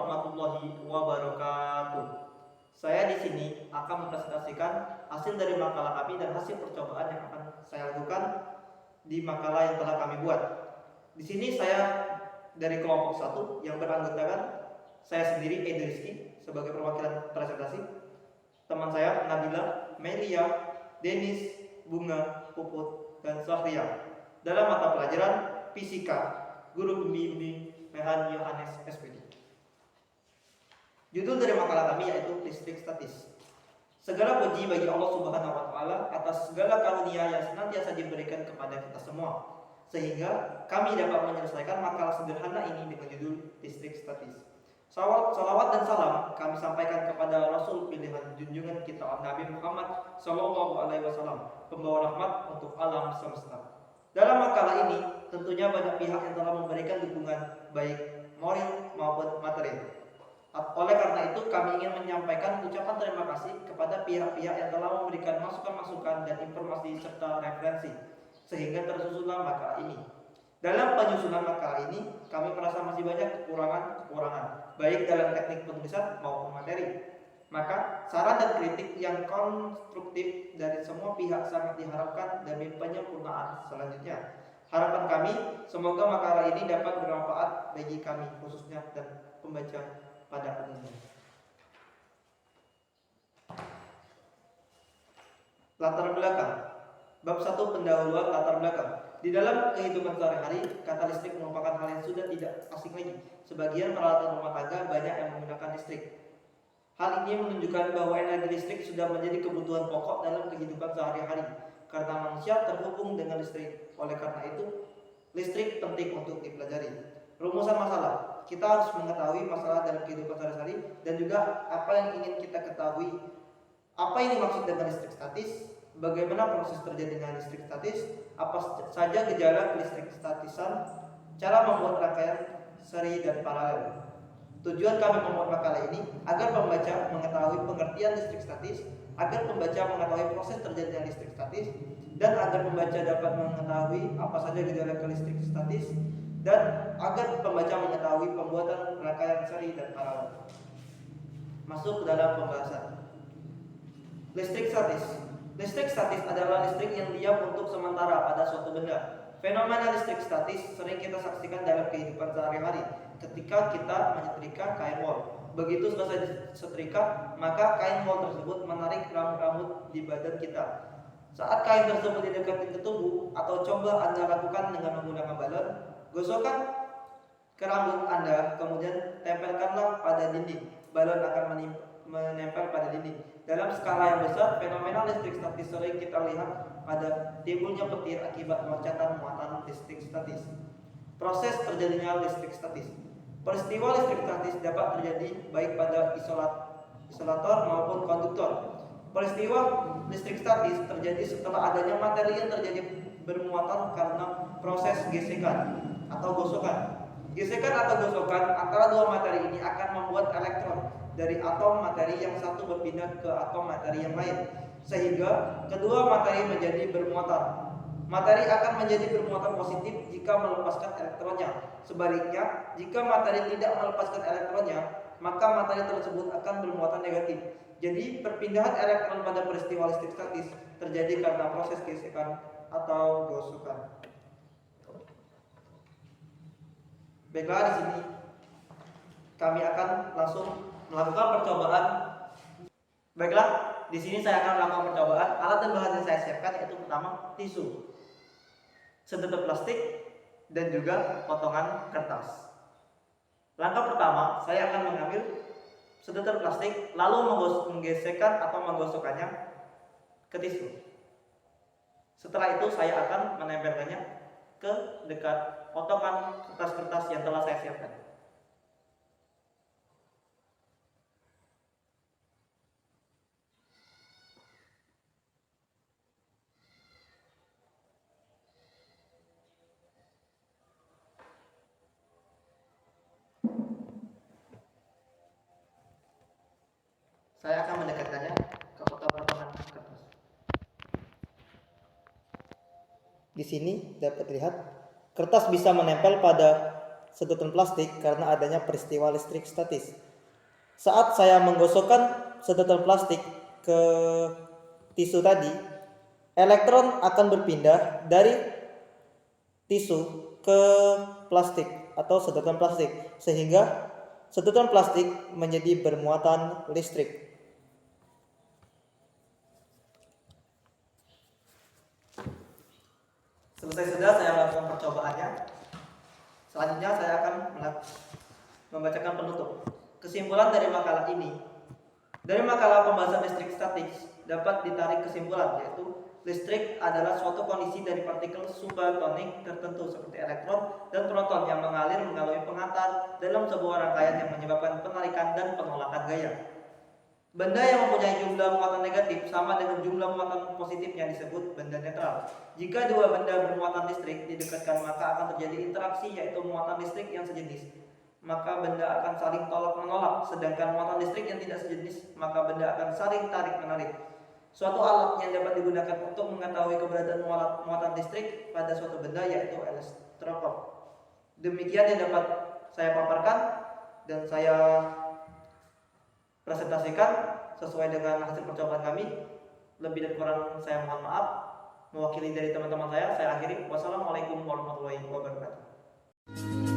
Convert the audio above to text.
warahmatullahi wabarakatuh. Saya di sini akan mempresentasikan hasil dari makalah kami dan hasil percobaan yang akan saya lakukan di makalah yang telah kami buat. Di sini saya dari kelompok 1 yang beranggotakan saya sendiri Edi Rizky sebagai perwakilan presentasi, teman saya Nabila, Melia, Denis, Bunga, Puput, dan Safria dalam mata pelajaran Fisika, guru pembimbing Mehan Yohanes SPD. Judul dari makalah kami yaitu listrik statis. Segala puji bagi Allah Subhanahu wa Ta'ala atas segala karunia yang senantiasa diberikan kepada kita semua, sehingga kami dapat menyelesaikan makalah sederhana ini dengan judul listrik statis. Salawat dan salam kami sampaikan kepada Rasul pilihan junjungan kita Nabi Muhammad SAW, pembawa rahmat untuk alam semesta. Dalam makalah ini tentunya banyak pihak yang telah memberikan dukungan baik moral maupun materi. Oleh karena itu kami ingin menyampaikan ucapan terima kasih kepada pihak-pihak yang telah memberikan masukan-masukan dan informasi serta referensi sehingga tersusunlah makalah ini. Dalam penyusunan makalah ini kami merasa masih banyak kekurangan baik dalam teknik penulisan maupun materi. Maka saran dan kritik yang konstruktif dari semua pihak sangat diharapkan demi penyempurnaan selanjutnya. Harapan kami semoga makalah ini dapat bermanfaat bagi kami khususnya dan pembaca pada umumnya. Latar belakang. Bab 1 pendahuluan latar belakang. Di dalam kehidupan sehari-hari, kata listrik merupakan hal yang sudah tidak asing lagi. Sebagian peralatan rumah tangga banyak yang menggunakan listrik. Hal ini menunjukkan bahwa energi listrik sudah menjadi kebutuhan pokok dalam kehidupan sehari-hari karena manusia terhubung dengan listrik. Oleh karena itu, listrik penting untuk dipelajari. Rumusan masalah. Kita harus mengetahui masalah dalam kehidupan sehari-hari dan juga apa yang ingin kita ketahui. Apa ini maksud dengan listrik statis? Bagaimana proses terjadinya listrik statis? Apa saja gejala listrik statisan? Cara membuat rangkaian seri dan paralel. Tujuan kami membuat makalah ini agar pembaca mengetahui pengertian listrik statis, agar pembaca mengetahui proses terjadinya listrik statis, dan agar pembaca dapat mengetahui apa saja gejala listrik statis, dan agar pembaca mengetahui pembuatan rangkaian seri dan paralel. Masuk ke dalam pembahasan. Listrik statis. Listrik statis adalah listrik yang diam untuk sementara pada suatu benda. Fenomena listrik statis sering kita saksikan dalam kehidupan sehari-hari ketika kita menyetrika kain wol. Begitu selesai setrika, maka kain wol tersebut menarik rambut-rambut di badan kita. Saat kain tersebut didekatkan ke tubuh atau coba Anda lakukan dengan menggunakan balon, gosokkan ke rambut Anda, kemudian tempelkanlah pada dinding. Balon akan menempel pada dinding. Dalam skala yang besar, fenomena listrik statis sering kita lihat pada timbulnya petir akibat loncatan muatan listrik statis. Proses terjadinya listrik statis. Peristiwa listrik statis dapat terjadi baik pada isolator maupun konduktor. Peristiwa listrik statis terjadi setelah adanya materi yang terjadi bermuatan karena proses gesekan atau gosokan. Gesekan atau gosokan antara dua materi ini akan membuat elektron dari atom materi yang satu berpindah ke atom materi yang lain, sehingga kedua materi menjadi bermuatan. Materi akan menjadi bermuatan positif jika melepaskan elektronnya. Sebaliknya, jika materi tidak melepaskan elektronnya, maka materi tersebut akan bermuatan negatif. Jadi, perpindahan elektron pada peristiwa listrik statis terjadi karena proses gesekan atau gosokan. Baiklah, di sini kami akan langsung melakukan percobaan. Baiklah, di sini saya akan melakukan percobaan. Alat dan bahan yang saya siapkan yaitu pertama tisu, sedotan plastik, dan juga potongan kertas. Langkah pertama, saya akan mengambil sedotan plastik lalu menggesekkan atau menggosokkannya ke tisu. Setelah itu saya akan menempelkannya ke dekat potongan kertas-kertas yang telah saya siapkan. Saya akan mendekatkannya ke potongan kertas. Di sini dapat dilihat kertas bisa menempel pada sedotan plastik karena adanya peristiwa listrik statis. Saat saya menggosokkan sedotan plastik ke tisu tadi, elektron akan berpindah dari tisu ke plastik atau sedotan plastik, sehingga sedotan plastik menjadi bermuatan listrik. Selesai sudah saya melakukan percobaannya. Selanjutnya saya akan membacakan penutup. Kesimpulan dari makalah ini. Dari makalah pembahasan listrik statis dapat ditarik kesimpulan, yaitu listrik adalah suatu kondisi dari partikel subatonik tertentu seperti elektron dan proton yang mengalir melalui pengantar dalam sebuah rangkaian yang menyebabkan penarikan dan penolakan gaya. Benda yang mempunyai jumlah muatan negatif sama dengan jumlah muatan positifnya disebut benda netral. Jika dua benda bermuatan listrik didekatkan, maka akan terjadi interaksi, yaitu muatan listrik yang sejenis. Maka benda akan saling tolak-menolak, sedangkan muatan listrik yang tidak sejenis, maka benda akan saling tarik-menarik. Suatu alat yang dapat digunakan untuk mengetahui keberadaan muatan listrik pada suatu benda yaitu elektroskop. Demikian yang dapat saya paparkan dan saya presentasikan sesuai dengan hasil percobaan kami. Lebih dan kurang saya mohon maaf. Mewakili dari teman-teman saya akhiri. Wassalamualaikum warahmatullahi wabarakatuh.